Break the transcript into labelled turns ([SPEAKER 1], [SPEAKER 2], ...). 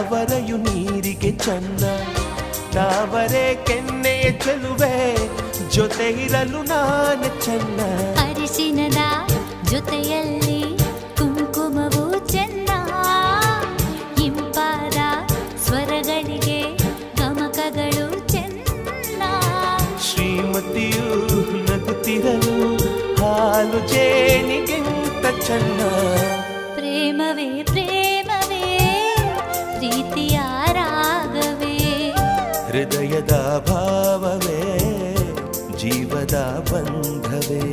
[SPEAKER 1] ತಾವರೆಯು ನೀರಿಗೆ ಚಂದ, ತಾವರೆ ಕೆನ್ನೆಯ ಚೆಲುವೆ, ಜೊತೆ ಇರಲು ನಾನು ಚೆನ್ನ.
[SPEAKER 2] ಅರಿಶಿನದ ಜೊತೆಯಲ್ಲಿ ಕುಂಕುಮವು ಚೆನ್ನ, ಇಂಪಾದ ಸ್ವರಗಳಿಗೆ ಗಮಕಗಳು ಚೆನ್ನ.
[SPEAKER 1] ಶ್ರೀಮತಿಯು ನಗುತ್ತಿರಲು ಹಾಲು ಜೇನಿಗಿಂತ ಚೆನ್ನ.
[SPEAKER 2] ಪ್ರೇಮವೇ ಪ್ರೇಮವೇ ಪ್ರೀತಿಯ ರಾಗವೇ,
[SPEAKER 1] ಹೃದಯದ ಭಾವವೇ ಜೀವದ ಬಂಧವೇ.